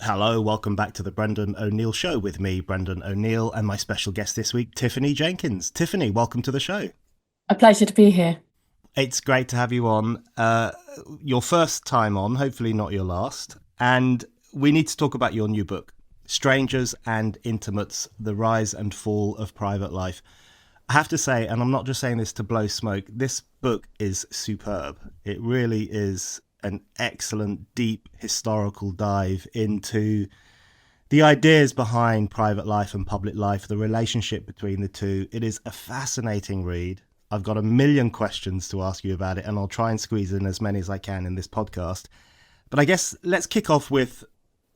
Hello, welcome back to the Brendan O'Neill Show with me, Brendan O'Neill, and my special guest this week, Tiffany Jenkins. Tiffany, welcome to the show. A pleasure to be here. It's great to have you on. Your first time on, hopefully not your last. And we need to talk about your new book, Strangers and Intimates, The Rise and Fall of Private Life. I have to say, and I'm not just saying this to blow smoke, this book is superb. It really is an excellent, deep historical dive into the ideas behind private life and public life, the relationship between the two. It is a fascinating read. I've got a million questions to ask you about it, and I'll try and squeeze in as many as I can in this podcast. But I guess let's kick off with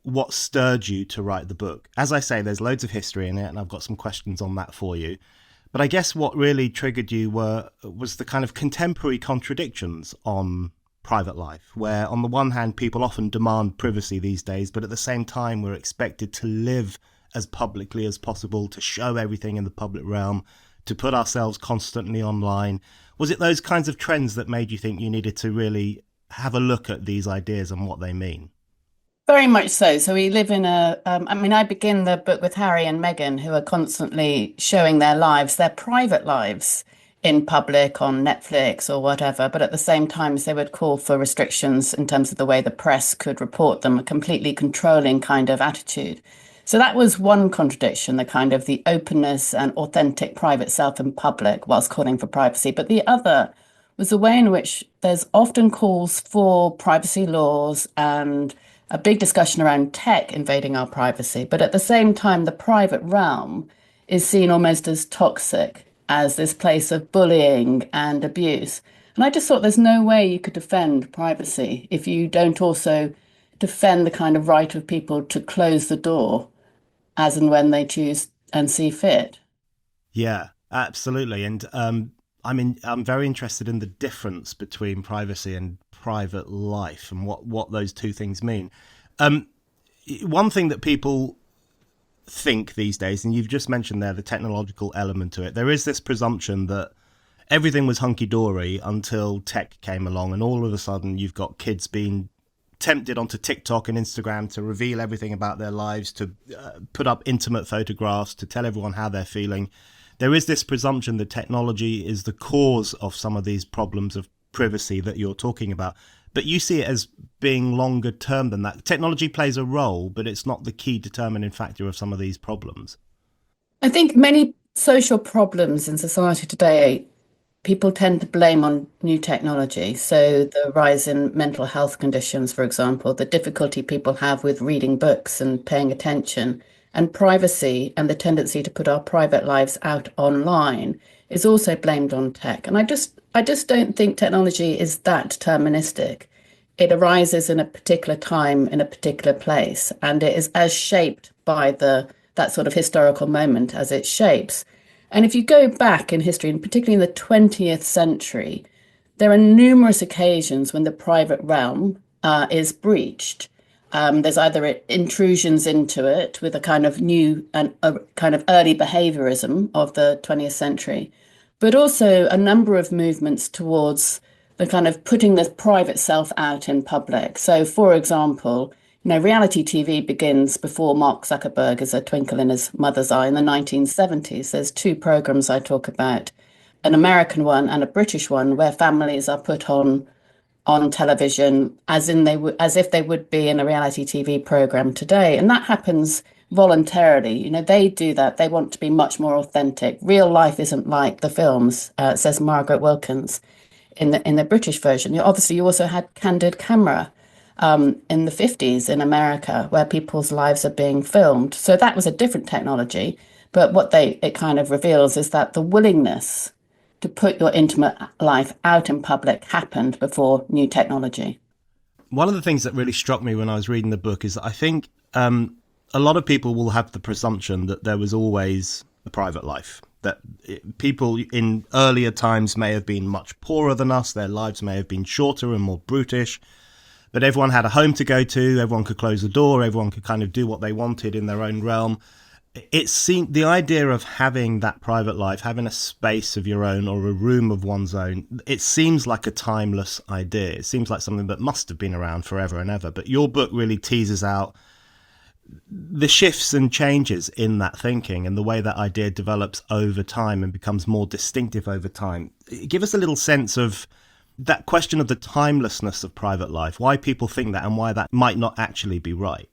what stirred you to write the book. As I say, there's loads of history in it, and I've got some questions on that for you. But I guess what really triggered you was the kind of contemporary contradictions on private life, where on the one hand people often demand privacy these days, but at the same time we're expected to live as publicly as possible, to show everything in the public realm, to put ourselves constantly online. Was it those kinds of trends that made you think you needed to really have a look at these ideas and what they mean? Very much so. So we live in I begin the book with Harry and Meghan, who are constantly showing their lives, their private lives in public on Netflix or whatever. But at the same time, they would call for restrictions in terms of the way the press could report them, a completely controlling kind of attitude. So that was one contradiction, the kind of the openness and authentic private self in public whilst calling for privacy. But the other was the way in which there's often calls for privacy laws and a big discussion around tech invading our privacy. But at the same time, the private realm is seen almost as toxic, as this place of bullying and abuse. And I just thought there's no way you could defend privacy if you don't also defend the kind of right of people to close the door as and when they choose and see fit. Yeah, absolutely. And I'm very interested in the difference between privacy and private life and what those two things mean. One thing that people think these days, and you've just mentioned there the technological element to it, there is this presumption that everything was hunky-dory until tech came along, and all of a sudden you've got kids being tempted onto TikTok and Instagram to reveal everything about their lives, to put up intimate photographs, to tell everyone how they're feeling. There is this presumption that technology is the cause of some of these problems of privacy that you're talking about. But you see it as being longer term than that. Technology plays a role, but it's not the key determining factor of some of these problems. I think many social problems in society today, people tend to blame on new technology. So the rise in mental health conditions, for example, the difficulty people have with reading books and paying attention, and privacy and the tendency to put our private lives out online is also blamed on tech. And I just don't think technology is that deterministic. It arises in a particular time in a particular place, and it is as shaped by the that sort of historical moment as it shapes. And if you go back in history, and particularly in the 20th century, there are numerous occasions when the private realm is breached. There's either intrusions into it with a kind of new and a kind of early behaviorism of the 20th century, but also a number of movements towards the kind of putting the private self out in public. So, for example, reality TV begins before Mark Zuckerberg as a twinkle in his mother's eye in the 1970s. There's two programs I talk about, an American one and a British one, where families are put on television as if they would be in a reality TV program today. And that happens voluntarily. They do that. They want to be much more authentic. Real life isn't like the films, says Margaret Wilkins in the British version. Obviously, you also had candid camera in the 50s in America, where people's lives are being filmed. So that was a different technology. But what it kind of reveals is that the willingness to put your intimate life out in public happened before new technology. One of the things that really struck me when I was reading the book is that I think a lot of people will have the presumption that there was always a private life, that people in earlier times may have been much poorer than us, their lives may have been shorter and more brutish, but everyone had a home to go to, everyone could close the door, everyone could kind of do what they wanted in their own realm. It seemed the idea of having that private life, having a space of your own or a room of one's own, it seems like a timeless idea. It seems like something that must have been around forever and ever. But your book really teases out The shifts and changes in that thinking and the way that idea develops over time and becomes more distinctive over time. Give us a little sense of that question of the timelessness of private life, why people think that and why that might not actually be right.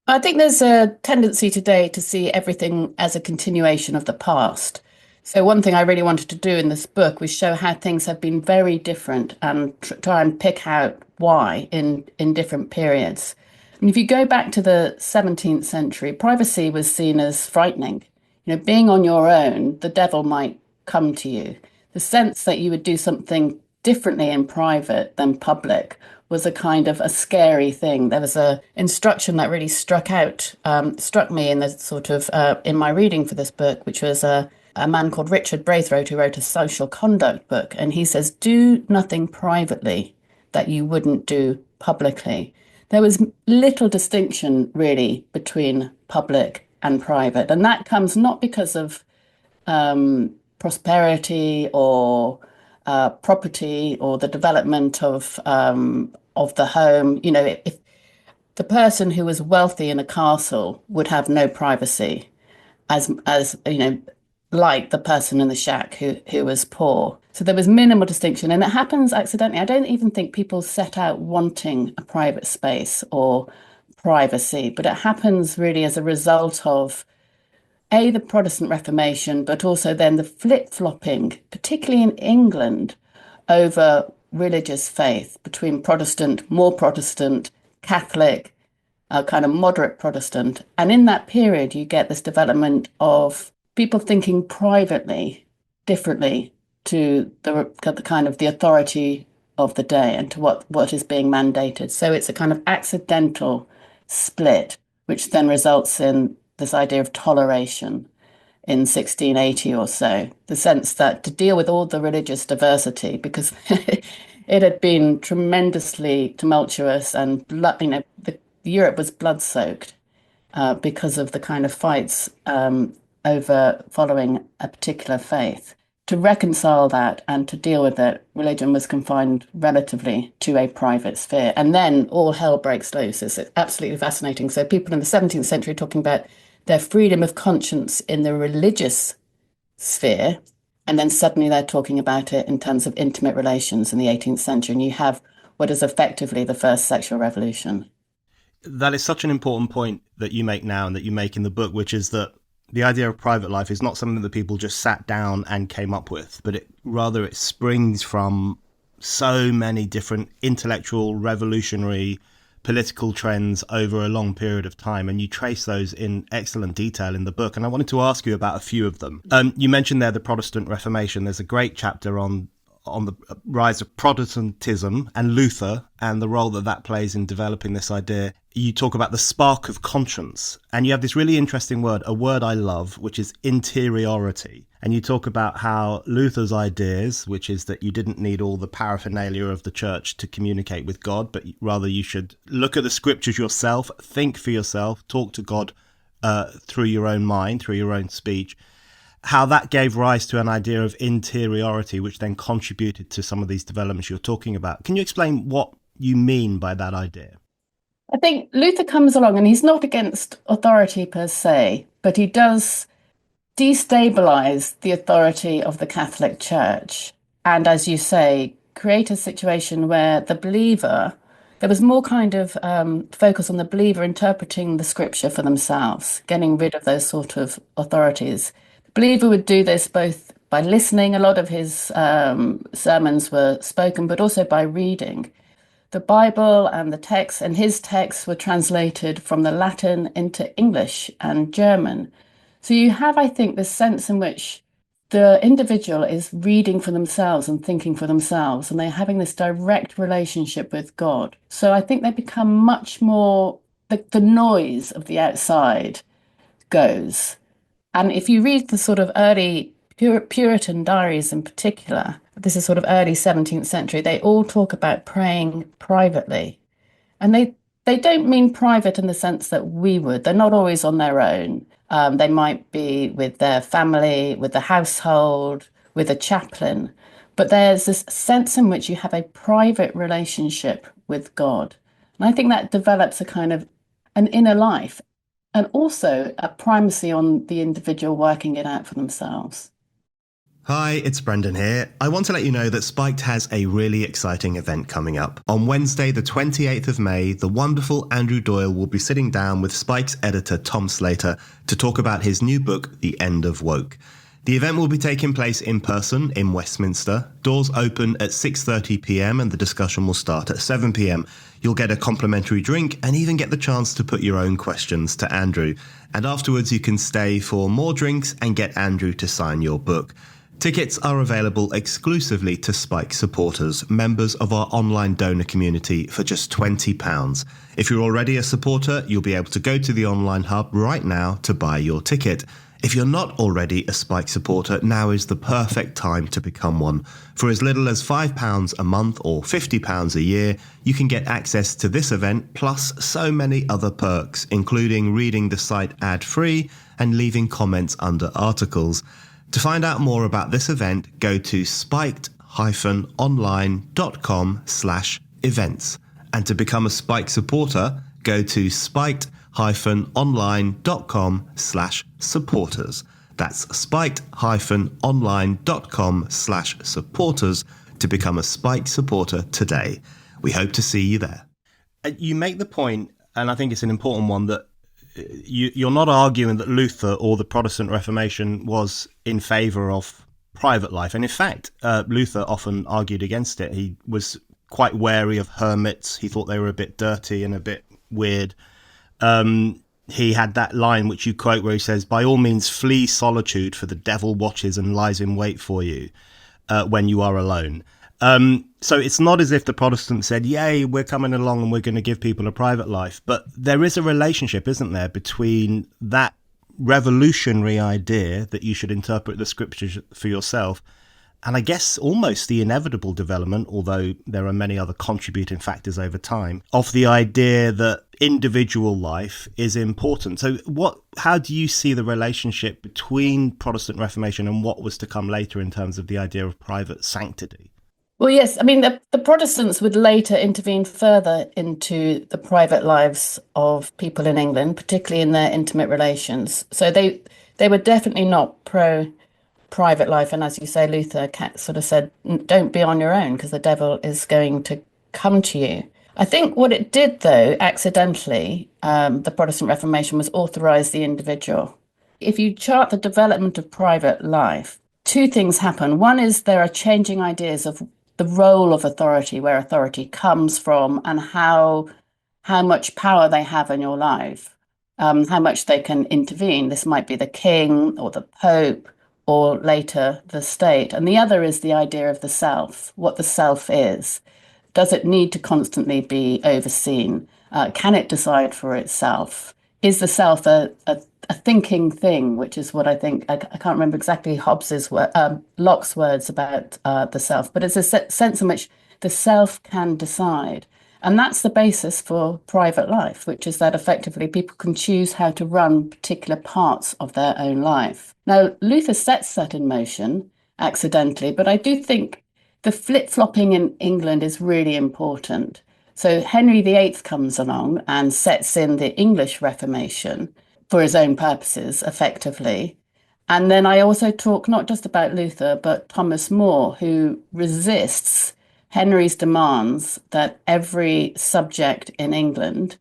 I think there's a tendency today to see everything as a continuation of the past. So one thing I really wanted to do in this book was show how things have been very different and try and pick out why in different periods. And if you go back to the 17th century, privacy was seen as frightening. Being on your own, the devil might come to you. The sense that you would do something differently in private than public was a kind of a scary thing. There was a instruction that really struck me in the sort of in my reading for this book, which was a man called Richard Braithwaite who wrote a social conduct book, and he says, "Do nothing privately that you wouldn't do publicly." There was little distinction really between public and private, and that comes not because of prosperity or property or the development of the home. If the person who was wealthy in a castle would have no privacy, as like the person in the shack who was poor. So there was minimal distinction, and it happens accidentally. I don't even think people set out wanting a private space or privacy, but it happens really as a result of the Protestant Reformation, but also then the flip-flopping, particularly in England, over religious faith between Protestant, more Protestant, Catholic, kind of moderate Protestant. And in that period, you get this development of people thinking privately differently to the kind of the authority of the day and to what is being mandated. So it's a kind of accidental split, which then results in this idea of toleration in 1680 or so, the sense that to deal with all the religious diversity, because it had been tremendously tumultuous and Europe was blood-soaked because of the kind of fights over following a particular faith. To reconcile that and to deal with it, religion was confined relatively to a private sphere. And then all hell breaks loose. It's absolutely fascinating. So people in the 17th century talking about their freedom of conscience in the religious sphere, and then suddenly they're talking about it in terms of intimate relations in the 18th century. And you have what is effectively the first sexual revolution. That is such an important point that you make now and that you make in the book, which is that the idea of private life is not something that people just sat down and came up with, but it springs from so many different intellectual, revolutionary, political trends over a long period of time. And you trace those in excellent detail in the book. And I wanted to ask you about a few of them. You mentioned there the Protestant Reformation. There's a great chapter on the rise of Protestantism and Luther and the role that that plays in developing this idea. You talk about the spark of conscience, and you have this really interesting word, a word I love, which is interiority. And you talk about how Luther's ideas, which is that you didn't need all the paraphernalia of the church to communicate with God, but rather you should look at the scriptures yourself, think for yourself, talk to God through your own mind, through your own speech, how that gave rise to an idea of interiority, which then contributed to some of these developments you're talking about. Can you explain what you mean by that idea? I think Luther comes along and he's not against authority per se, but he does destabilize the authority of the Catholic Church. And as you say, create a situation where the believer, there was more kind of focus on the believer interpreting the scripture for themselves, getting rid of those sort of authorities. The believer would do this both by listening, a lot of his sermons were spoken, but also by reading. The Bible and the text and his texts were translated from the Latin into English and German. So you have, I think, this sense in which the individual is reading for themselves and thinking for themselves, and they're having this direct relationship with God. So I think they become much more, the noise of the outside goes. And if you read the sort of early Puritan diaries in particular, this is sort of early 17th century, they all talk about praying privately. And they don't mean private in the sense that we would. They're not always on their own. They might be with their family, with the household, with a chaplain. But there's this sense in which you have a private relationship with God. And I think that develops a kind of an inner life. and also a primacy on the individual working it out for themselves. Hi, it's Brendan here. I want to let you know that Spiked has a really exciting event coming up. On Wednesday, the 28th of May, the wonderful Andrew Doyle will be sitting down with Spike's editor Tom Slater to talk about his new book, The End of Woke. The event will be taking place in person in Westminster. Doors open at 6:30 p.m. and the discussion will start at 7 p.m. You'll get a complimentary drink and even get the chance to put your own questions to Andrew. And afterwards you can stay for more drinks and get Andrew to sign your book. Tickets are available exclusively to Spike supporters, members of our online donor community, for just £20. If you're already a supporter, you'll be able to go to the online hub right now to buy your ticket. If you're not already a Spike supporter, now is the perfect time to become one. For as little as £5 a month or £50 a year, you can get access to this event plus so many other perks, including reading the site ad-free and leaving comments under articles. To find out more about this event, go to spiked-online.com/events. And to become a Spike supporter, go to spiked-online.com/supporters. That's spiked-online.com/supporters to become a Spike supporter today. We hope to see you there. You make the point, and I think it's an important one, that you're not arguing that Luther or the Protestant Reformation was in favour of private life. And in fact, Luther often argued against it. He was quite wary of hermits. He thought they were a bit dirty and a bit weird. He had that line which you quote where he says, "By all means flee solitude, for the devil watches and lies in wait for you when you are alone." So it's not as if the Protestants said, yay, we're coming along and we're going to give people a private life. But there is a relationship, isn't there, between that revolutionary idea that you should interpret the scriptures for yourself and I guess almost the inevitable development, although there are many other contributing factors over time, of the idea that individual life is important. So how do you see the relationship between Protestant Reformation and what was to come later in terms of the idea of private sanctity? Well, yes, I mean, the Protestants would later intervene further into the private lives of people in England, particularly in their intimate relations. So they were definitely not pro private life. And as you say, Luther sort of said, don't be on your own because the devil is going to come to you. I think what it did, though, accidentally, the Protestant Reformation was authorize the individual. If you chart the development of private life, two things happen. One is there are changing ideas of the role of authority, where authority comes from and how much power they have in your life, how much they can intervene. This might be the king or the pope or later the state. And the other is the idea of the self, what the self is. Does it need to constantly be overseen? Can it decide for itself? Is the self a thinking thing, which is what I think, I can't remember exactly Locke's words about the self, but it's a sense in which the self can decide. And that's the basis for private life, which is that effectively people can choose how to run particular parts of their own life. Now, Luther sets that in motion accidentally, but I do think the flip-flopping in England is really important. So Henry VIII comes along and sets in the English Reformation for his own purposes, effectively. And then I also talk not just about Luther, but Thomas More, who resists Henry's demands that every subject in England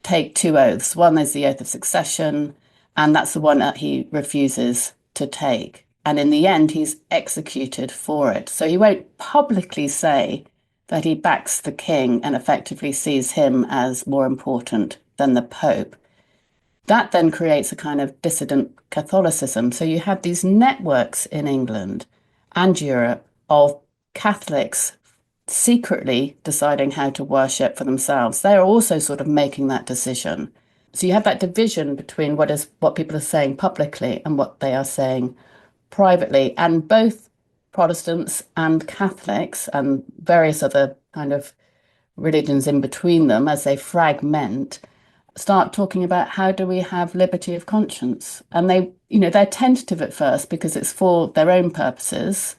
take two oaths. One is the oath of succession, and that's the one that he refuses to take. And in the end, he's executed for it. So he won't publicly say that he backs the king and effectively sees him as more important than the Pope. That then creates a kind of dissident Catholicism. So you have these networks in England and Europe of Catholics secretly deciding how to worship for themselves. They're also sort of making that decision. So you have that division between what people are saying publicly and what they are saying privately. And both Protestants and Catholics and various other kind of religions in between them, as they fragment, start talking about how do we have liberty of conscience. And they're tentative at first because it's for their own purposes.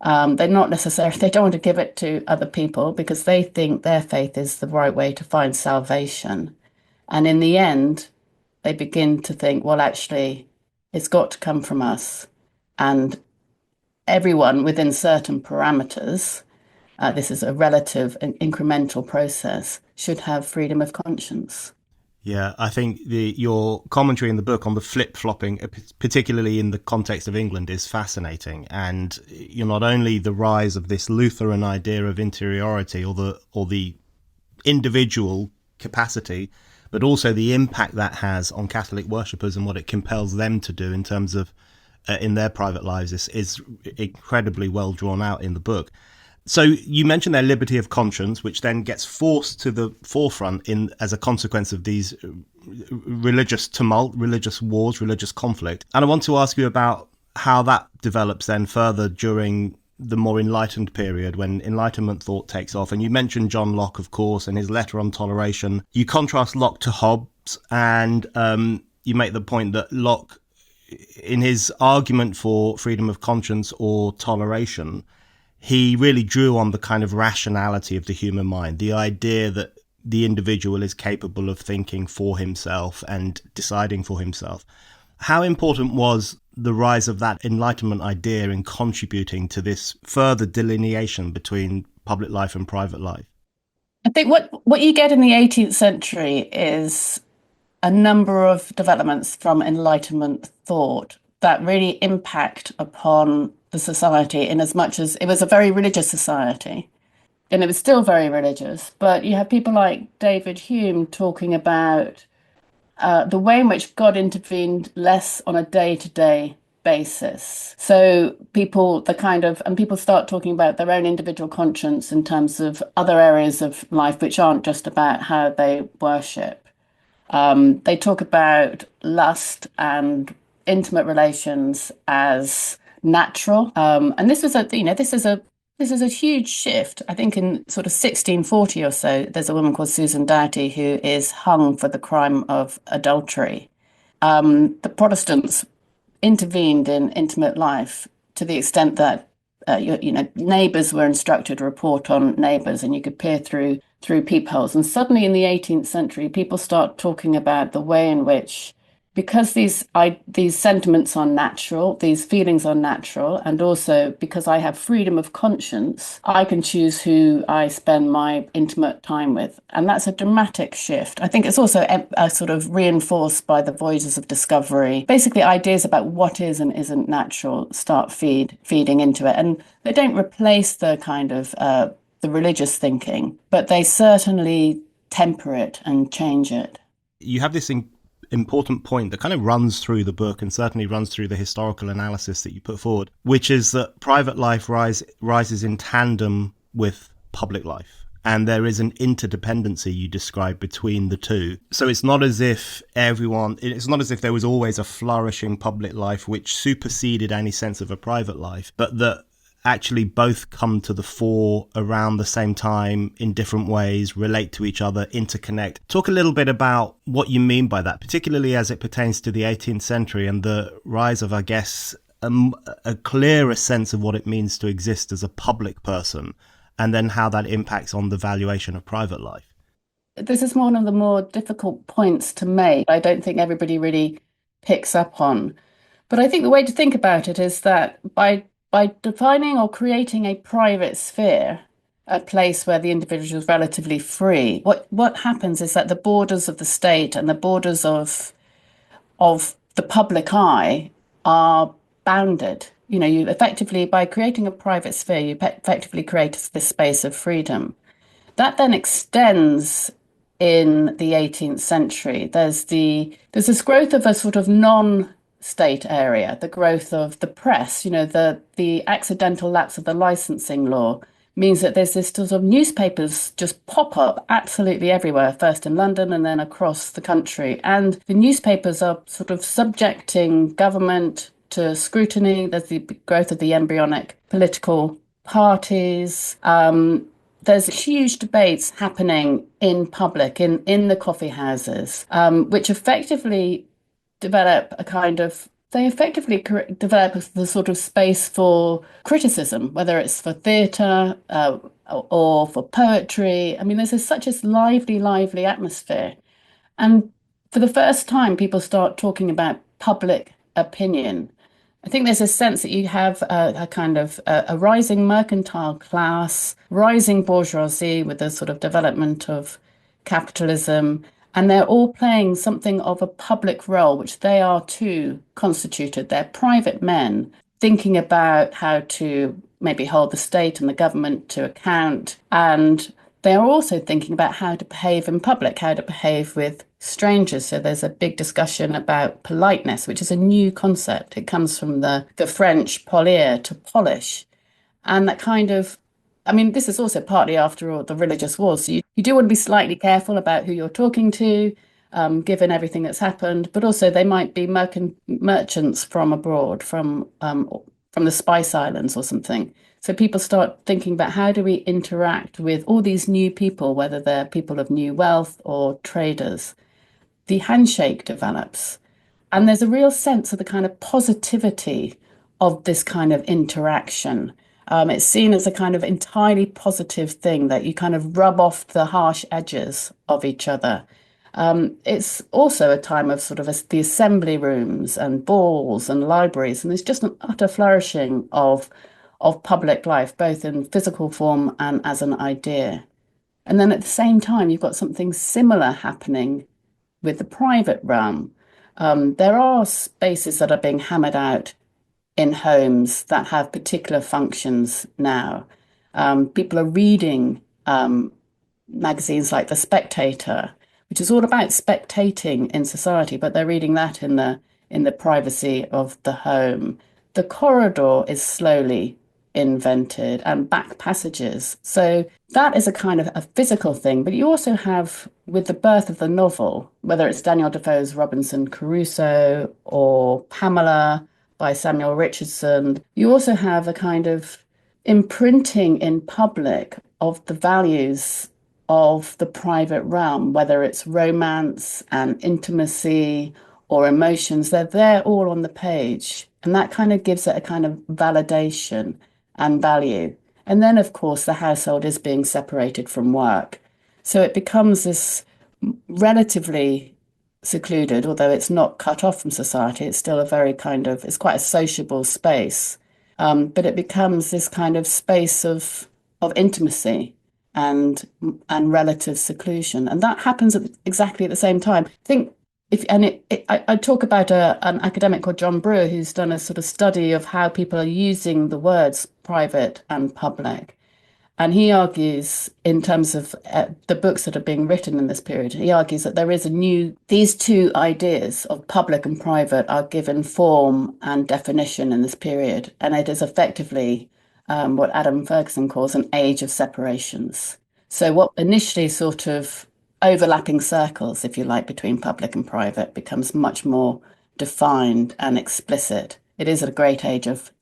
They're not necessarily, they don't want to give it to other people because they think their faith is the right way to find salvation. And in the end, they begin to think, well, actually, it's got to come from us. And everyone within certain parameters, this is a relative and incremental process, should have freedom of conscience. Yeah, I think your commentary in the book on the flip flopping, particularly in the context of England, is fascinating. And you're not only the rise of this Lutheran idea of interiority or the individual capacity, but also the impact that has on Catholic worshippers and what it compels them to do in terms of in their private lives is incredibly well drawn out in the book. So you mentioned their liberty of conscience, which then gets forced to the forefront in as a consequence of these religious tumult, religious wars, religious conflict. And I want to ask you about how that develops then further during the more enlightened period when Enlightenment thought takes off. And you mentioned John Locke, of course, and his letter on toleration. You contrast Locke to Hobbes, and you make the point that Locke, in his argument for freedom of conscience or toleration, he really drew on the kind of rationality of the human mind, the idea that the individual is capable of thinking for himself and deciding for himself. How important was the rise of that Enlightenment idea in contributing to this further delineation between public life and private life? I think what you get in the 18th century is a number of developments from Enlightenment thought that really impact upon the society in as much as it was a very religious society. And it was still very religious, but you have people like David Hume talking about the way in which God intervened less on a day-to-day basis. So people start talking about their own individual conscience in terms of other areas of life which aren't just about how they worship. They talk about lust and intimate relations as natural, and this is a huge shift. I think in sort of 1640 or so, there's a woman called Susan Doughty who is hung for the crime of adultery. The Protestants intervened in intimate life to the extent that neighbours were instructed to report on neighbours, and you could peer through peepholes. And suddenly, in the 18th century, people start talking about the way in which, because these sentiments are natural, these feelings are natural, and also because I have freedom of conscience, I can choose who I spend my intimate time with. And that's a dramatic shift. I think it's also sort of reinforced by the voyages of discovery. Basically, ideas about what is and isn't natural start feeding into it. And they don't replace the kind of the religious thinking, but they certainly temper it and change it. You have this important point that kind of runs through the book and certainly runs through the historical analysis that you put forward, which is that private life rises in tandem with public life. And there is an interdependency you describe between the two. So it's not as if there was always a flourishing public life which superseded any sense of a private life, but that actually both come to the fore around the same time in different ways, relate to each other, interconnect. Talk a little bit about what you mean by that, particularly as it pertains to the 18th century and the rise of, I guess, a clearer sense of what it means to exist as a public person, and then how that impacts on the valuation of private life. This is one of the more difficult points to make. I don't think everybody really picks up on. But I think the way to think about it is that by defining or creating a private sphere, a place where the individual is relatively free, what happens is that the borders of the state and the borders of the public eye are bounded. You effectively, by creating a private sphere, you effectively create this space of freedom. That then extends in the 18th century. There's this growth of a sort of non-state area, the growth of the press. The accidental lapse of the licensing law means that there's this sort of newspapers just pop up absolutely everywhere, first in London and then across the country. And the newspapers are sort of subjecting government to scrutiny. There's the growth of the embryonic political parties. There's huge debates happening in public, in the coffee houses, which effectively develop the sort of space for criticism, whether it's for theatre or for poetry. I mean, there's such a lively atmosphere. And for the first time, people start talking about public opinion. I think there's a sense that you have a kind of a rising mercantile class, rising bourgeoisie with the sort of development of capitalism, and they're all playing something of a public role, which they are too constituted. They're private men thinking about how to maybe hold the state and the government to account. And they are also thinking about how to behave in public, how to behave with strangers. So there's a big discussion about politeness, which is a new concept. It comes from the French polir, to polish. And that kind of, I mean, this is also partly after all the religious wars. So you do want to be slightly careful about who you're talking to, given everything that's happened. But also they might be merchants from abroad, from the Spice Islands or something. So people start thinking about how do we interact with all these new people, whether they're people of new wealth or traders. The handshake develops. And there's a real sense of the kind of positivity of this kind of interaction. It's seen as a kind of entirely positive thing that you kind of rub off the harsh edges of each other. It's also a time of sort of the assembly rooms and balls and libraries, and there's just an utter flourishing of public life, both in physical form and as an idea. And then at the same time, you've got something similar happening with the private realm. There are spaces that are being hammered out in homes that have particular functions now. People are reading magazines like The Spectator, which is all about spectating in society, but they're reading that in the privacy of the home. The corridor is slowly invented and back passages. So that is a kind of a physical thing. But you also have, with the birth of the novel, whether it's Daniel Defoe's Robinson Crusoe or Pamela by Samuel Richardson, you also have a kind of imprinting in public of the values of the private realm, whether it's romance and intimacy or emotions, they're there all on the page. And that kind of gives it a kind of validation and value. And then, of course, the household is being separated from work. So it becomes this relatively secluded, although it's not cut off from society. It's still a very kind of, it's quite a sociable space. But it becomes this kind of space of intimacy and and relative seclusion. And that happens exactly at the same time. I think if and I talk about an academic called John Brewer who's done a sort of study of how people are using the words private and public. And he argues, in terms of the books that are being written in this period, he argues that there is these two ideas of public and private are given form and definition in this period. And it is effectively what Adam Ferguson calls an age of separations. So what initially sort of overlapping circles, if you like, between public and private becomes much more defined and explicit. It is a great age of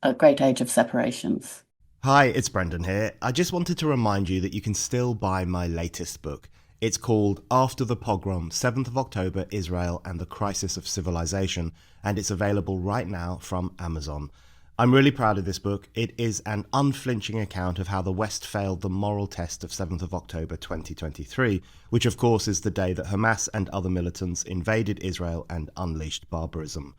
separations. Hi, it's Brendan here. I just wanted to remind you that you can still buy my latest book. It's called After the Pogrom, 7th of October, Israel and the Crisis of Civilization, and it's available right now from Amazon. I'm really proud of this book. It is an unflinching account of how the West failed the moral test of 7th of October 2023, which of course is the day that Hamas and other militants invaded Israel and unleashed barbarism.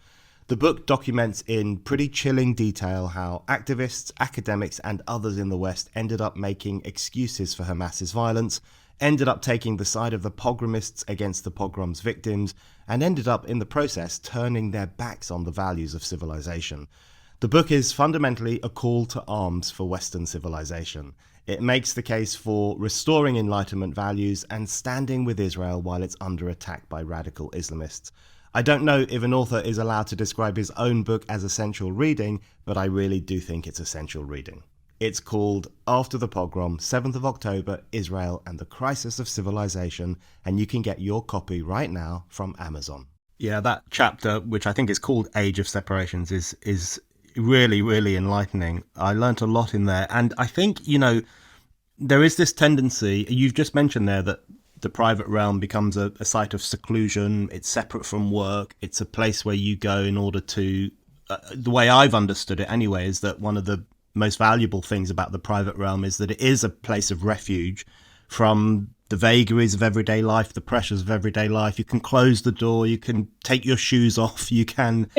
The book documents in pretty chilling detail how activists, academics and others in the West ended up making excuses for Hamas's violence, ended up taking the side of the pogromists against the pogrom's victims, and ended up in the process turning their backs on the values of civilization. The book is fundamentally a call to arms for Western civilization. It makes the case for restoring Enlightenment values and standing with Israel while it's under attack by radical Islamists. I don't know if an author is allowed to describe his own book as essential reading, but I really do think it's essential reading. It's called After the Pogrom, 7th of October, Israel and the Crisis of Civilization, and you can get your copy right now from Amazon. Yeah, that chapter, which I think is called Age of Separations, is really, really enlightening. I learnt a lot in there. And I think, there is this tendency, you've just mentioned there, that the private realm becomes a site of seclusion. It's separate from work. It's a place where you go in order to, the way I've understood it anyway, is that one of the most valuable things about the private realm is that it is a place of refuge from the vagaries of everyday life, the pressures of everyday life. You can close the door, you can take your shoes off, you can,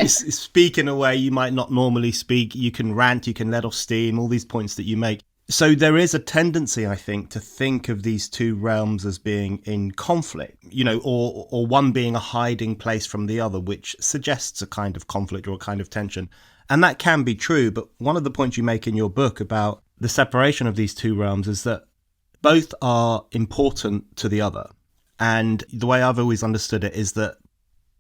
speak in a way you might not normally speak, you can rant, you can let off steam, all these points that you make. So there is a tendency, I think of these two realms as being in conflict, or one being a hiding place from the other, which suggests a kind of conflict or a kind of tension. And that can be true. But one of the points you make in your book about the separation of these two realms is that both are important to the other. And the way I've always understood it is that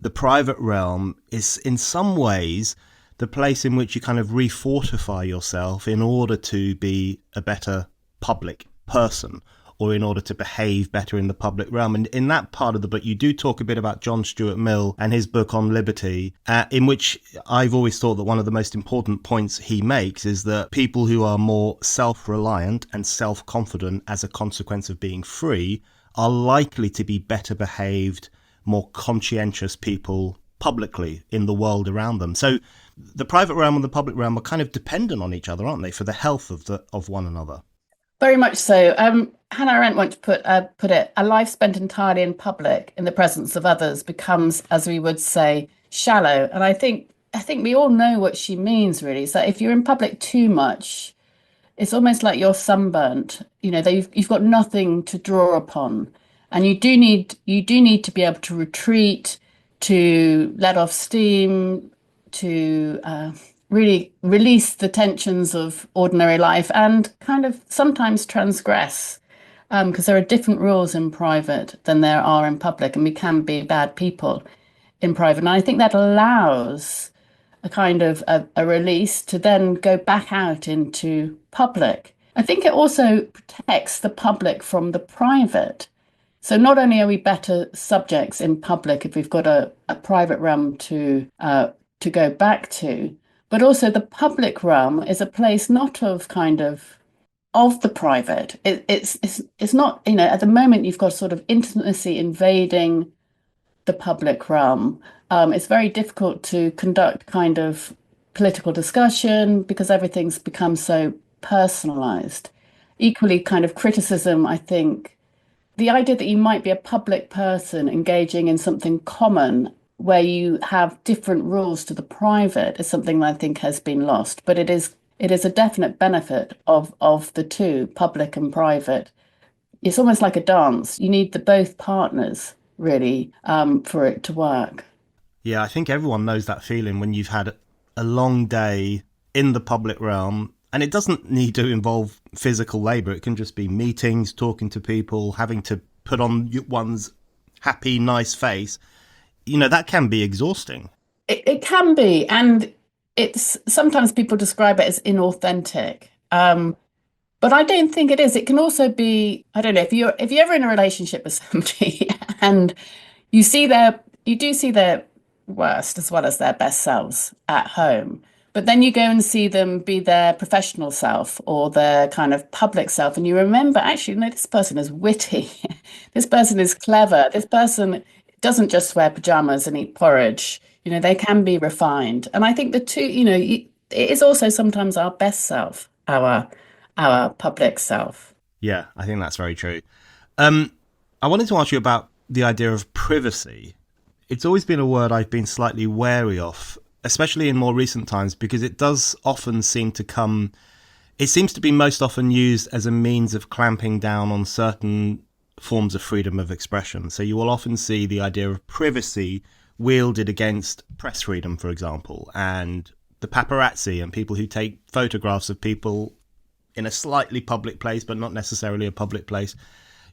the private realm is in some ways the place in which you kind of refortify yourself in order to be a better public person, or in order to behave better in the public realm. And in that part of the book, you do talk a bit about John Stuart Mill and his book on liberty, in which I've always thought that one of the most important points he makes is that people who are more self-reliant and self-confident as a consequence of being free are likely to be better behaved, more conscientious people publicly in the world around them. So the private realm and the public realm are kind of dependent on each other, aren't they, for the health of one another? Very much so. Hannah Arendt once put it, a life spent entirely in public in the presence of others becomes, as we would say, shallow. And I think we all know what she means, really. So if you're in public too much, it's almost like you're sunburnt. You've got nothing to draw upon, and you do need to be able to retreat, to let off steam, to really release the tensions of ordinary life and kind of sometimes transgress, because there are different rules in private than there are in public, and we can be bad people in private. And I think that allows a kind of a release to then go back out into public. I think it also protects the public from the private. So not only are we better subjects in public if we've got a private realm to go back to, but also the public realm is a place not of the private. It's not, at the moment you've got sort of intimacy invading the public realm. It's very difficult to conduct kind of political discussion because everything's become so personalized. Equally, kind of criticism, I think, the idea that you might be a public person engaging in something common where you have different rules to the private is something that I think has been lost. But it is a definite benefit of the two, public and private. It's almost like a dance. You need both partners, really, for it to work. Yeah, I think everyone knows that feeling when you've had a long day in the public realm, and it doesn't need to involve physical labour. It can just be meetings, talking to people, having to put on one's happy, nice face. That can be exhausting. It can be, and it's sometimes people describe it as inauthentic. But I don't think it is. It can also be, I don't know, if you're ever in a relationship with somebody and you do see their worst as well as their best selves at home, but then you go and see them be their professional self or their kind of public self, and you remember, actually, no, this person is witty, this person is clever, this person doesn't just wear pajamas and eat porridge. They can be refined. And I think the two, it is also sometimes our best self, our public self. Yeah, I think that's very true. I wanted to ask you about the idea of privacy. It's always been a word I've been slightly wary of, especially in more recent times, because it does often seem to be most often used as a means of clamping down on certain forms of freedom of expression. So you will often see the idea of privacy wielded against press freedom, for example, and the paparazzi and people who take photographs of people in a slightly public place, but not necessarily a public place.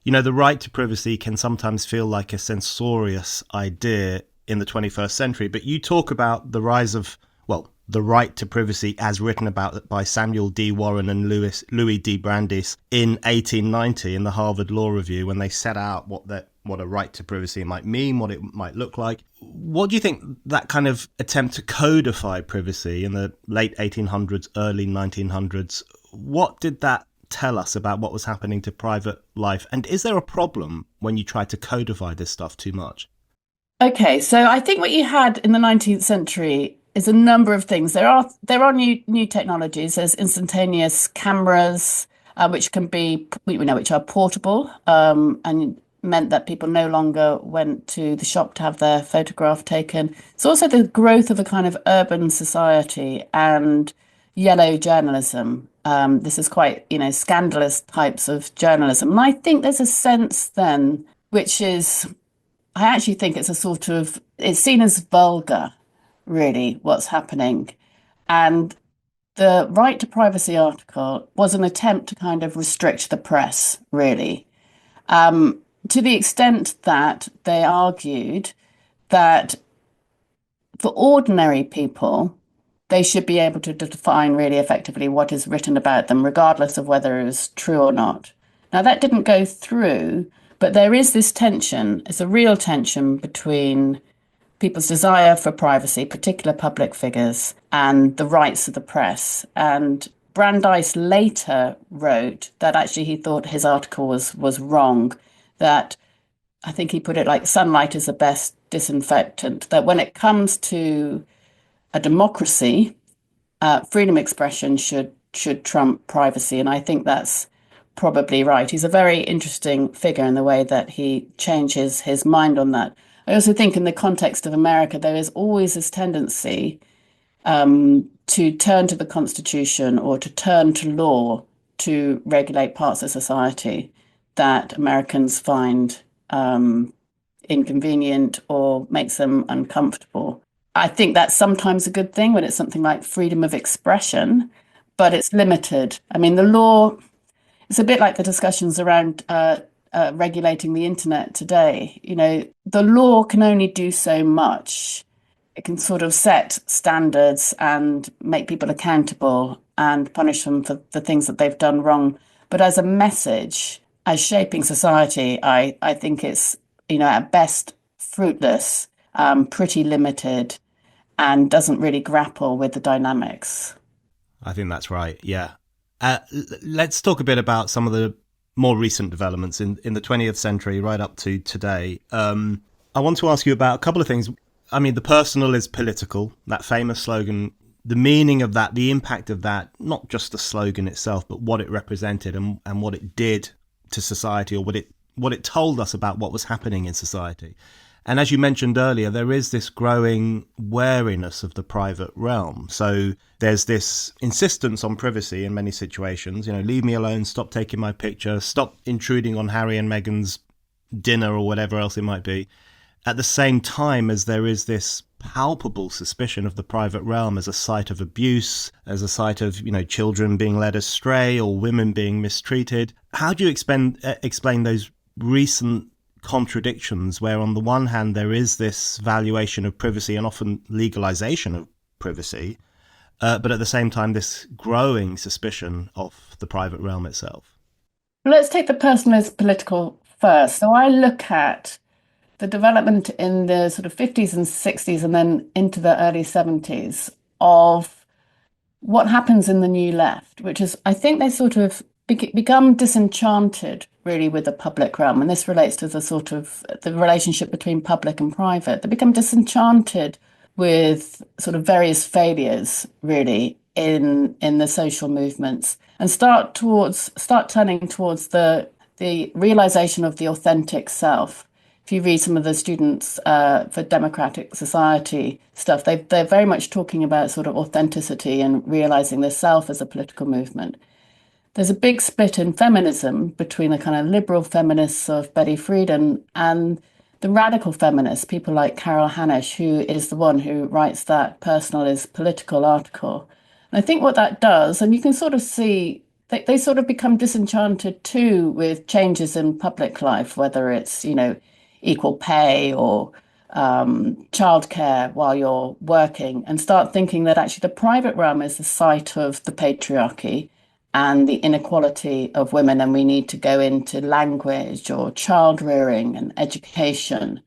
The right to privacy can sometimes feel like a censorious idea in the 21st century, but you talk about the rise of, the right to privacy as written about by Samuel D. Warren and Louis D. Brandeis in 1890 in the Harvard Law Review, when they set out what a right to privacy might mean, what it might look like. What do you think that kind of attempt to codify privacy in the late 1800s, early 1900s, what did that tell us about what was happening to private life? And is there a problem when you try to codify this stuff too much? Okay, so I think what you had in the 19th century is a number of things. There are new technologies. There's instantaneous cameras. which can be, which are portable, and meant that people no longer went to the shop to have their photograph taken. It's also the growth of a kind of urban society and yellow journalism. This is quite, scandalous types of journalism. And I think there's a sense then, which is, I actually think it's a sort of, it's seen as vulgar, really, what's happening. And the right to privacy article was an attempt to kind of restrict the press, really, to the extent that they argued that for ordinary people, they should be able to define really effectively what is written about them, regardless of whether it was true or not. Now, that didn't go through, but there is this tension. It's a real tension between people's desire for privacy, particular public figures, and the rights of the press. And Brandeis later wrote that actually he thought his article was wrong, that I think he put it like sunlight is the best disinfectant, that when it comes to a democracy, freedom of expression should trump privacy. And I think that's probably right. He's a very interesting figure in the way that he changes his mind on that. I also think in the context of America, there is always this tendency to turn to the Constitution or to turn to law to regulate parts of society that Americans find inconvenient or makes them uncomfortable. I think that's sometimes a good thing when it's something like freedom of expression, but it's limited. I mean, the law, it's a bit like the discussions around regulating the internet today. The law can only do so much. It can sort of set standards and make people accountable and punish them for the things that they've done wrong. But as a message, as shaping society, I think it's, at best fruitless, pretty limited, and doesn't really grapple with the dynamics. I think that's right. Yeah. Let's talk a bit about some of the more recent developments in the 20th century, right up to today. I want to ask you about a couple of things. I mean, the personal is political, that famous slogan, the meaning of that, the impact of that, not just the slogan itself, but what it represented and what it did to society, or what it told us about what was happening in society. And as you mentioned earlier, there is this growing wariness of the private realm. So there's this insistence on privacy in many situations. Leave me alone, stop taking my picture, stop intruding on Harry and Meghan's dinner or whatever else it might be. At the same time as there is this palpable suspicion of the private realm as a site of abuse, as a site of, children being led astray or women being mistreated. How do you explain those recent contradictions where on the one hand there is this valuation of privacy and often legalization of privacy, but at the same time this growing suspicion of the private realm itself? Let's take the personal as political first. So I look at the development in the sort of 50s and 60s and then into the early 70s of what happens in the new left, which is, I think they sort of become disenchanted really with the public realm. And this relates to the sort of the relationship between public and private. They become disenchanted with sort of various failures really in the social movements and start turning towards the realization of the authentic self. If you read some of the students for democratic society stuff, they're very much talking about sort of authenticity and realizing the self as a political movement. There's a big split in feminism between the kind of liberal feminists of Betty Friedan and the radical feminists, people like Carol Hanisch, who is the one who writes that personal is political article. And I think what that does, and you can sort of see, they sort of become disenchanted too with changes in public life, whether it's, equal pay or childcare while you're working, and start thinking that actually the private realm is the site of the patriarchy and the inequality of women, and we need to go into language or child rearing and education.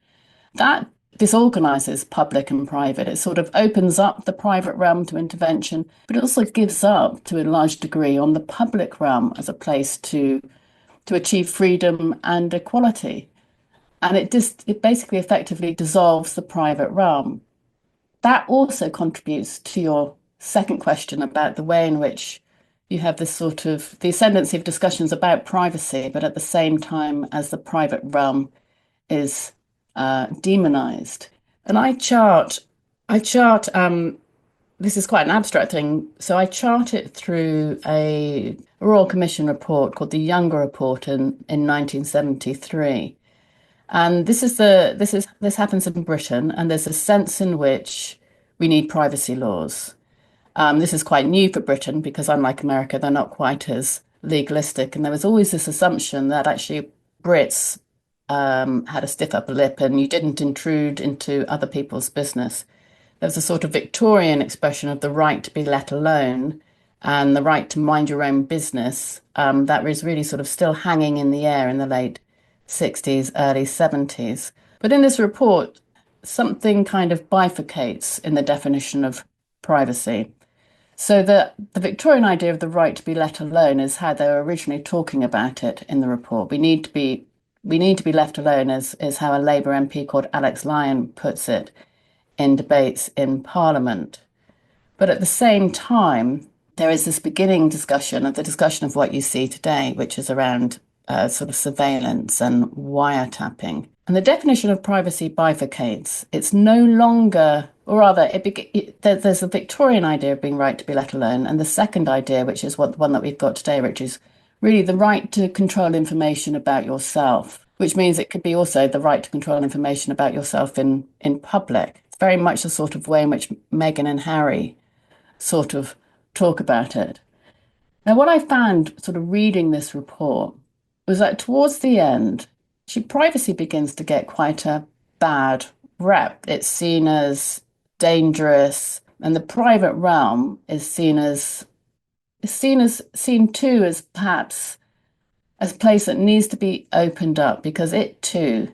That disorganizes public and private. It sort of opens up the private realm to intervention, but it also gives up to a large degree on the public realm as a place to achieve freedom and equality. And it basically effectively dissolves the private realm. That also contributes to your second question about the way in which you have this sort of the ascendancy of discussions about privacy, but at the same time as the private realm is demonized. And I chart. This is quite an abstract thing, so I chart it through a Royal Commission report called the Younger Report in 1973. And this happens in Britain, and there's a sense in which we need privacy laws. This is quite new for Britain because, unlike America, they're not quite as legalistic. And there was always this assumption that actually Brits had a stiff upper lip and you didn't intrude into other people's business. There was a sort of Victorian expression of the right to be let alone and the right to mind your own business that was really sort of still hanging in the air in the late 60s, early 70s. But in this report, something kind of bifurcates in the definition of privacy. So the Victorian idea of the right to be let alone is how they were originally talking about it in the report. We need to be left alone is how a Labour MP called Alex Lyon puts it in debates in Parliament. But at the same time, there is this beginning discussion of the discussion of what you see today, which is around sort of surveillance and wiretapping. And the definition of privacy bifurcates. It's no longer, or rather, there's a Victorian idea of being right to be let alone, and the second idea, which is the one that we've got today, which is really the right to control information about yourself, which means it could be also the right to control information about yourself in public. It's very much the sort of way in which Meghan and Harry sort of talk about it. Now, what I found sort of reading this report was that towards the end, privacy begins to get quite a bad rep. It's seen as dangerous, and the private realm is seen too as perhaps as a place that needs to be opened up because it too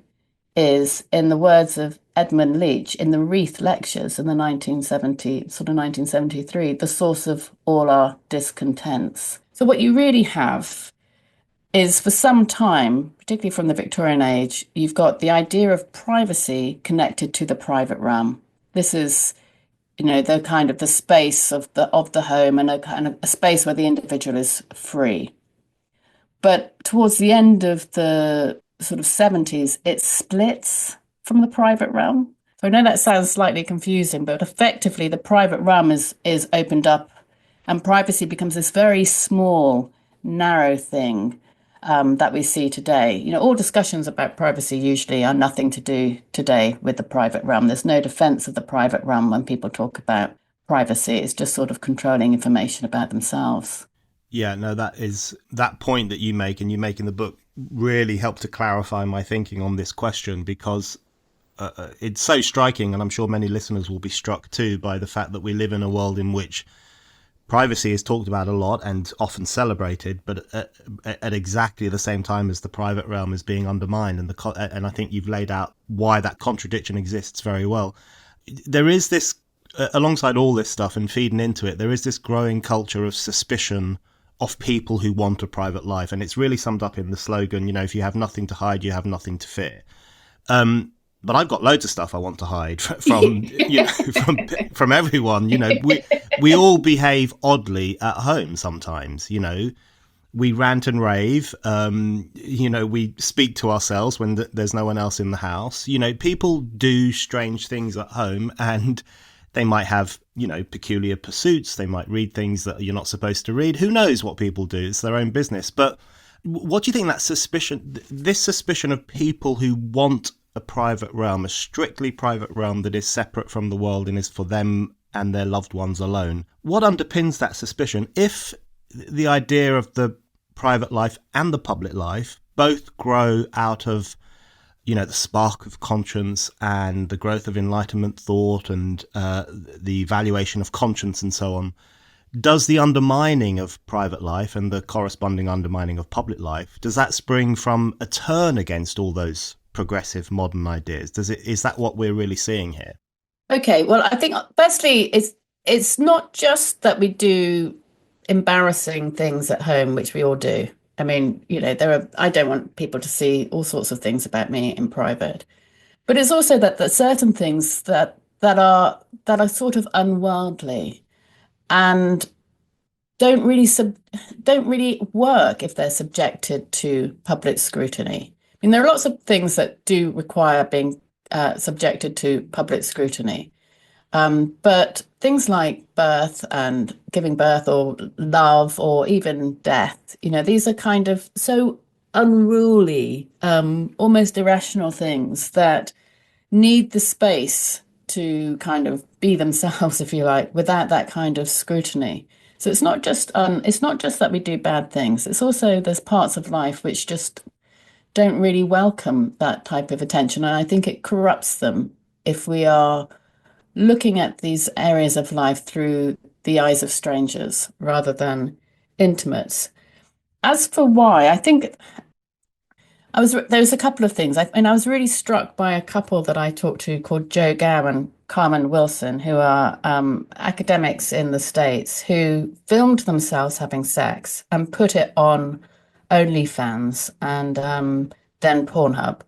is, in the words of Edmund Leach in the Reith lectures in the 1973, the source of all our discontents. So what you really have is for some time, particularly from the Victorian age, you've got the idea of privacy connected to the private realm. This is, the kind of the space of the home and a kind of a space where the individual is free. But towards the end of the sort of 70s, it splits from the private realm. So I know that sounds slightly confusing, but effectively the private realm is opened up and privacy becomes this very small, narrow thing that we see today. All discussions about privacy usually are nothing to do today with the private realm. There's no defense of the private realm when people talk about privacy. It's just sort of controlling information about themselves. Yeah, no, that point that you make and you make in the book really helped to clarify my thinking on this question because it's so striking, and I'm sure many listeners will be struck too by the fact that we live in a world in which privacy is talked about a lot and often celebrated, but at exactly the same time as the private realm is being undermined. And I think you've laid out why that contradiction exists very well. There is this, alongside all this stuff and feeding into it, there is this growing culture of suspicion of people who want a private life. And it's really summed up in the slogan, if you have nothing to hide, you have nothing to fear. But I've got loads of stuff I want to hide from, from everyone. We all behave oddly at home sometimes. We rant and rave. We speak to ourselves when there's no one else in the house. People do strange things at home, and they might have, peculiar pursuits. They might read things that you're not supposed to read. Who knows what people do? It's their own business. But what do you think this suspicion of people who want a private realm, a strictly private realm that is separate from the world and is for them and their loved ones alone, what underpins that suspicion? If the idea of the private life and the public life both grow out of the spark of conscience and the growth of Enlightenment thought and the evaluation of conscience and so on, does the undermining of private life and the corresponding undermining of public life, does that spring from a turn against all those progressive modern ideas? Is that what we're really seeing here? Okay, well, I think firstly, it's not just that we do embarrassing things at home, which we all do. I mean, I don't want people to see all sorts of things about me in private. But it's also that there's certain things that are sort of unworldly. And don't really don't really work if they're subjected to public scrutiny. I mean, there are lots of things that do require being subjected to public scrutiny. But things like birth and giving birth or love or even death, these are kind of so unruly, almost irrational things that need the space to kind of be themselves, if you like, without that kind of scrutiny. So it's not just that we do bad things. It's also there's parts of life which just don't really welcome that type of attention. And I think it corrupts them if we are looking at these areas of life through the eyes of strangers rather than intimates. As for why, I think there was a couple of things. I was really struck by a couple that I talked to called Joe Gow and Carmen Wilson, who are academics in the States who filmed themselves having sex and put it on OnlyFans and then Pornhub.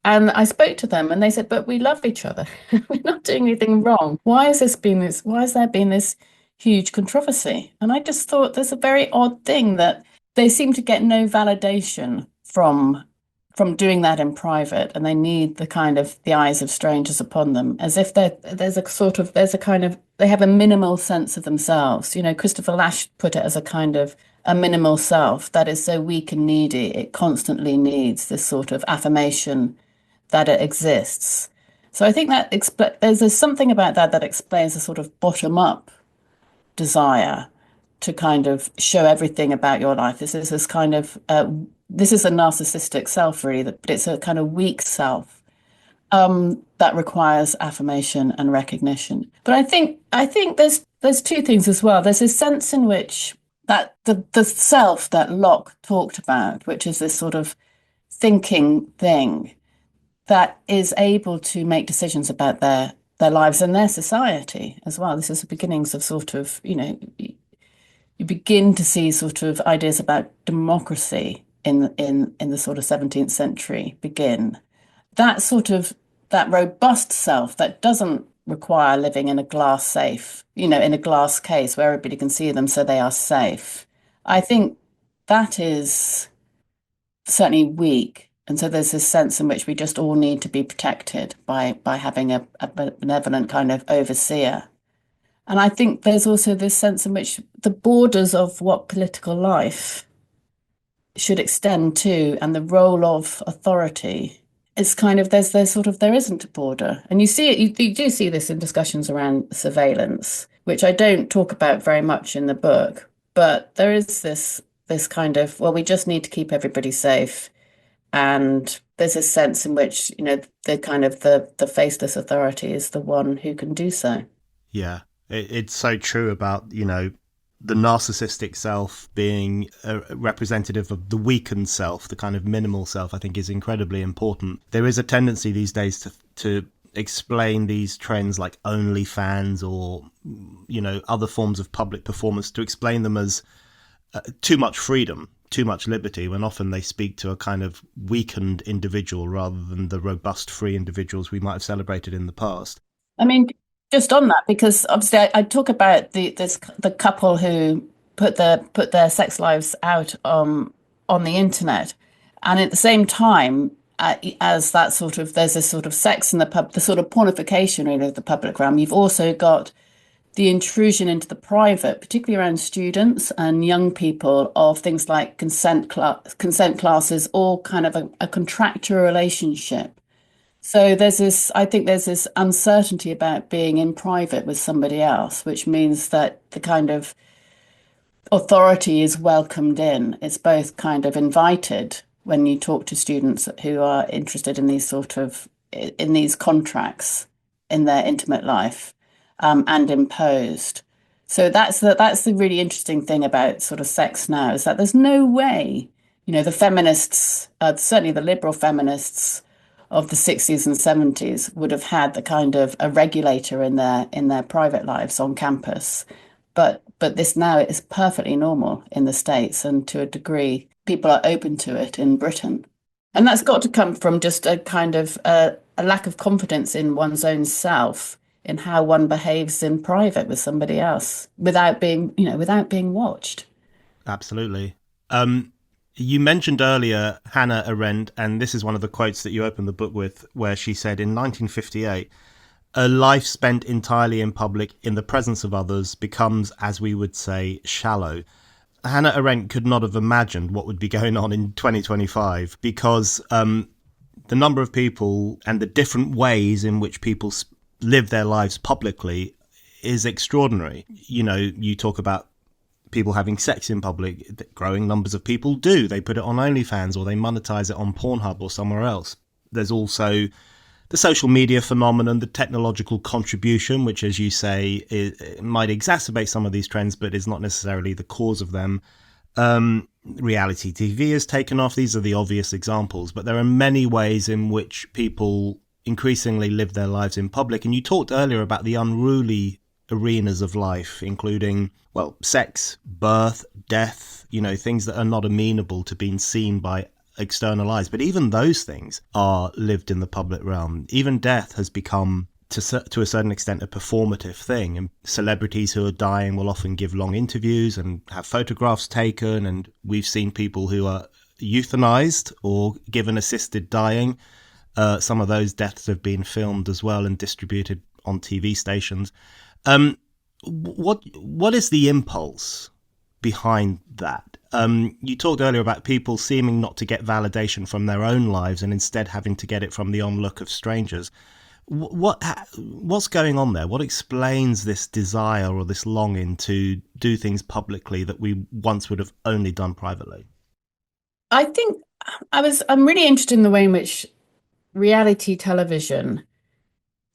And I spoke to them and they said, but we love each other. We're not doing anything wrong. Why has there been this huge controversy? And I just thought there's a very odd thing that they seem to get no validation from doing that in private, and they need the kind of the eyes of strangers upon them, as if they have a minimal sense of themselves. Christopher Lash put it as a kind of a minimal self that is so weak and needy, it constantly needs this sort of affirmation that it exists. So I think that there's something about that explains the sort of bottom up desire to kind of show everything about your life. This is a narcissistic self, really, but it's a kind of weak self that requires affirmation and recognition. But I think there's two things as well. There's a sense in which that the self that Locke talked about, which is this sort of thinking thing that is able to make decisions about their lives and their society as well. This is the beginnings of sort of, you begin to see sort of ideas about democracy in the sort of 17th century begin. That robust self that doesn't require living in a glass safe, in a glass case where everybody can see them so they are safe. I think that is certainly weak. And so there's this sense in which we just all need to be protected by having a benevolent kind of overseer. And I think there's also this sense in which the borders of what political life should extend to and the role of authority is kind of there isn't a border. And you see it, you do see this in discussions around surveillance, which I don't talk about very much in the book, but there is this kind of, well, we just need to keep everybody safe. And there's a sense in which, the kind of the faceless authority is the one who can do so. Yeah, it's so true about, the narcissistic self being a representative of the weakened self, the kind of minimal self, I think is incredibly important. There is a tendency these days to explain these trends like OnlyFans or, other forms of public performance, to explain them as too much freedom, too much liberty, when often they speak to a kind of weakened individual rather than the robust, free individuals we might have celebrated in the past. I mean, just on that, because obviously I talk about the couple who put their sex lives out on the internet, and at the same time, as that sort of there's this sort of sex in the sort of pornification really of the public realm. You've also got the intrusion into the private, particularly around students and young people, of things like consent classes, or kind of a contractual relationship. So I think there's this uncertainty about being in private with somebody else, which means that the kind of authority is welcomed in. It's both kind of invited when you talk to students who are interested in in these contracts in their intimate life, and imposed. So that's the really interesting thing about sort of sex now, is that there's no way, the feminists, certainly the liberal feminists of the 60s and 70s, would have had the kind of a regulator in their private lives on campus. But this now is perfectly normal in the States, and to a degree, people are open to it in Britain. And that's got to come from just a kind of a lack of confidence in one's own self, in how one behaves in private with somebody else without being, without being watched. Absolutely. You mentioned earlier Hannah Arend, and this is one of the quotes that you opened the book with, where she said in 1958, a life spent entirely in public in the presence of others becomes, as we would say, shallow. Hannah Arendt could not have imagined what would be going on in 2025 because the number of people and the different ways in which people live their lives publicly is extraordinary. You know, you talk about people having sex in public. Growing numbers of people do. They put it on OnlyFans or they monetize it on Pornhub or somewhere else. There's also the social media phenomenon, the technological contribution, which, as you say, it might exacerbate some of these trends, but is not necessarily the cause of them. Reality TV has taken off. These are the obvious examples, but there are many ways in which people increasingly live their lives in public. And you talked earlier about the unruly arenas of life, including, well, sex, birth, death, things that are not amenable to being seen by external eyes. But even those things are lived in the public realm. Even death has become, to a certain extent, a performative thing. And celebrities who are dying will often give long interviews and have photographs taken. And we've seen people who are euthanized or given assisted dying. Some of those deaths have been filmed as well and distributed on TV stations. What is the impulse behind that? You talked earlier about people seeming not to get validation from their own lives and instead having to get it from the onlook of strangers. What's going on there? What explains this desire or this longing to do things publicly that we once would have only done privately? I think I'm really interested in the way in which reality television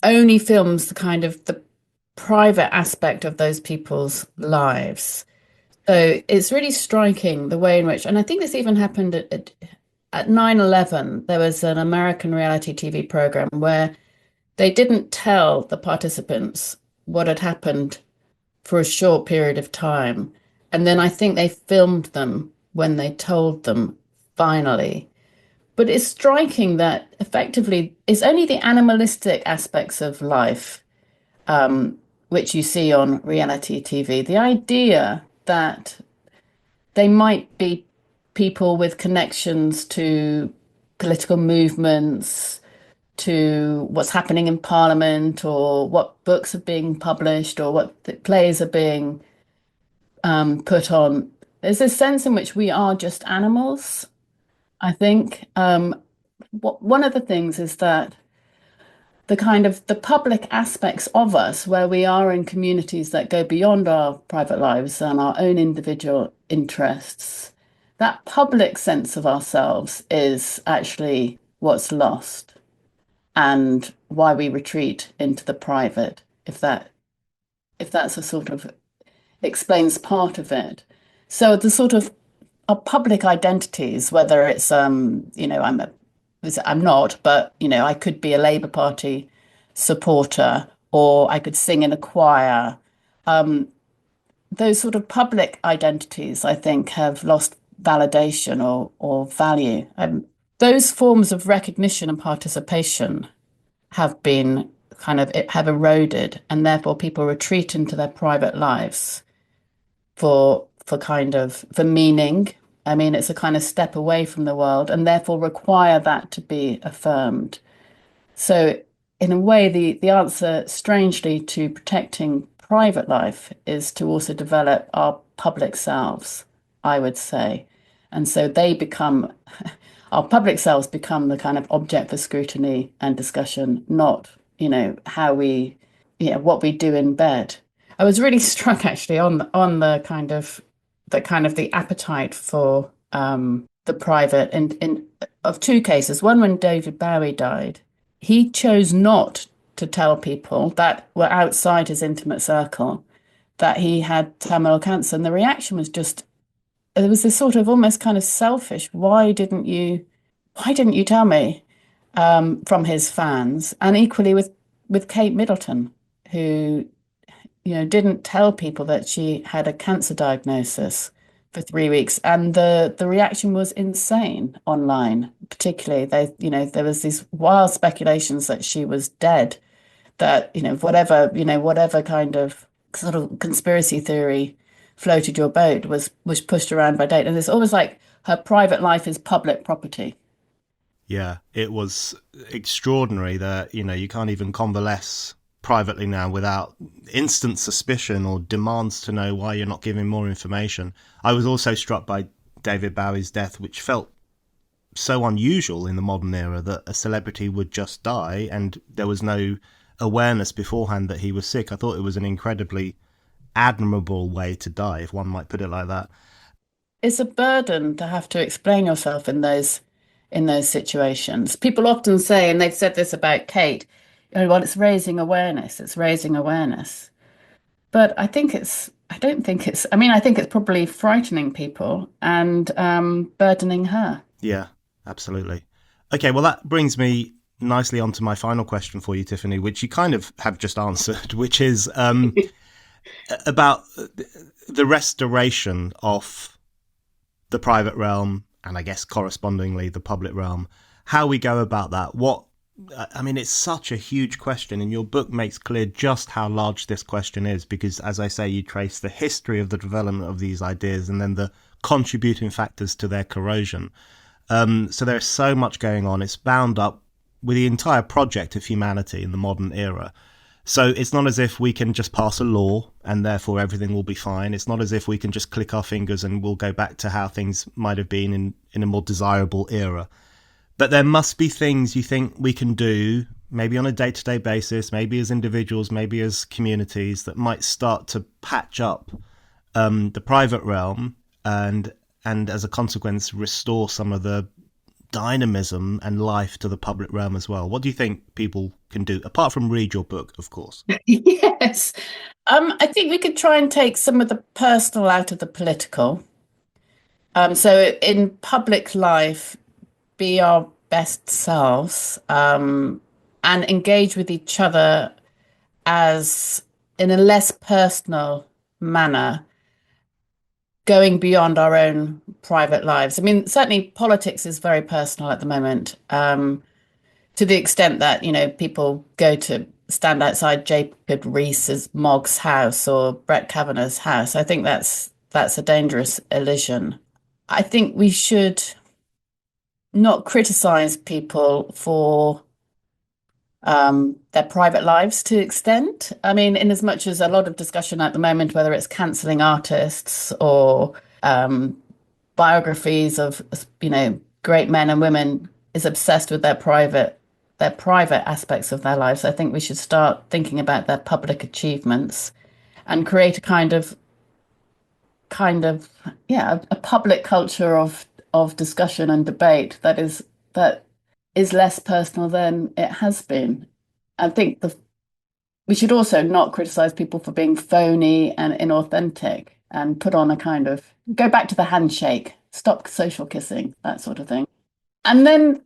only films the private aspect of those people's lives. So it's really striking the way in which, and I think this even happened at 9/11, there was an American reality TV program where they didn't tell the participants what had happened for a short period of time. And then I think they filmed them when they told them finally. But it's striking that effectively it's only the animalistic aspects of life, which you see on reality TV. The idea that they might be people with connections to political movements, to what's happening in Parliament, or what books are being published, or what plays are being put on. There's a sense in which we are just animals, I think. One of the things is that the public aspects of us, where we are in communities that go beyond our private lives and our own individual interests, that public sense of ourselves is actually what's lost and why we retreat into the private, if that's a sort of explains part of it. So the sort of our public identities, whether it's I'm not, but I could be a Labour Party supporter or I could sing in a choir. Those sort of public identities, I think, have lost validation or value. Those forms of recognition and participation have been have eroded, and therefore people retreat into their private lives for meaning. I mean, it's a kind of step away from the world and therefore require that to be affirmed. So in a way, the answer, strangely, to protecting private life is to also develop our public selves, I would say. And so our public selves become the kind of object for scrutiny and discussion, not, what we do in bed. I was really struck actually on the appetite for the private in of two cases. One, when David Bowie died, he chose not to tell people that were outside his intimate circle that he had terminal cancer. And the reaction was just, there was this sort of almost kind of selfish, why didn't you tell me? From his fans. And equally with Kate Middleton, who didn't tell people that she had a cancer diagnosis for 3 weeks, and the reaction was insane online. Particularly, there was these wild speculations that she was dead that, whatever kind of sort of conspiracy theory floated your boat was pushed around by date. And it's almost like her private life is public property. Yeah, it was extraordinary that, you can't even convalesce privately now without instant suspicion or demands to know why you're not giving more information. I was also struck by David Bowie's death, which felt so unusual in the modern era that a celebrity would just die and there was no awareness beforehand that he was sick. I thought it was an incredibly admirable way to die, if one might put it like that. It's a burden to have to explain yourself in those situations. People often say, and they've said this about Kate, well, it's raising awareness, it's raising awareness. But I don't think it's, I mean, I think it's probably frightening people and burdening her. Yeah, absolutely. Okay, well, that brings me nicely onto my final question for you, Tiffany, which you kind of have just answered, which is about the restoration of the private realm and I guess correspondingly the public realm. How we go about that? I mean, it's such a huge question, and your book makes clear just how large this question is because, as I say, you trace the history of the development of these ideas and then the contributing factors to their corrosion. So there's so much going on. It's bound up with the entire project of humanity in the modern era. So it's not as if we can just pass a law and therefore everything will be fine. It's not as if we can just click our fingers and we'll go back to how things might have been in a more desirable era. But there must be things you think we can do, maybe on a day-to-day basis, maybe as individuals, maybe as communities, that might start to patch up the private realm and as a consequence restore some of the dynamism and life to the public realm as well. What do you think people can do apart from read your book, of course? Yes. I think we could try and take some of the personal out of the political. So in public life, be our best selves, and engage with each other as in a less personal manner, going beyond our own private lives. I mean, certainly politics is very personal at the moment, to the extent that, people go to stand outside Jacob Rees-Mogg's house or Brett Kavanaugh's house. I think that's a dangerous illusion. I think we should not criticize people for their private lives to extent. I mean, in as much as a lot of discussion at the moment, whether it's cancelling artists or biographies of, great men and women, is obsessed with their private aspects of their lives. I think we should start thinking about their public achievements and create a kind of yeah, a public culture of discussion and debate that is less personal than it has been. I think we should also not criticize people for being phony and inauthentic and put on a kind of go back to the handshake, stop social kissing, that sort of thing. And then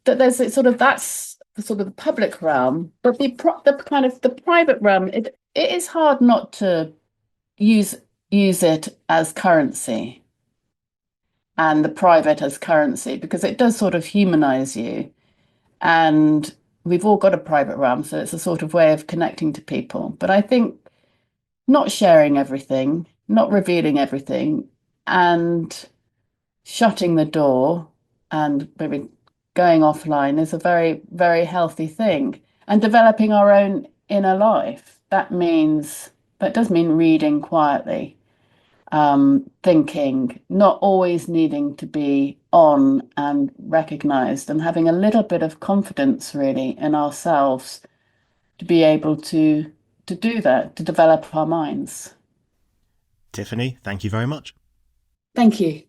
there's sort of that's the sort of the public realm, but the kind of the private realm, it is hard not to use use it as currency and the private as currency because it does sort of humanize you. And we've all got a private realm, so it's a sort of way of connecting to people. But I think not sharing everything, not revealing everything, and shutting the door and maybe going offline is a very, very healthy thing. And developing our own inner life. That does mean reading quietly, thinking, not always needing to be on and recognized, and having a little bit of confidence really in ourselves to be able to do that, to develop our minds. Tiffany, thank you very much. Thank you.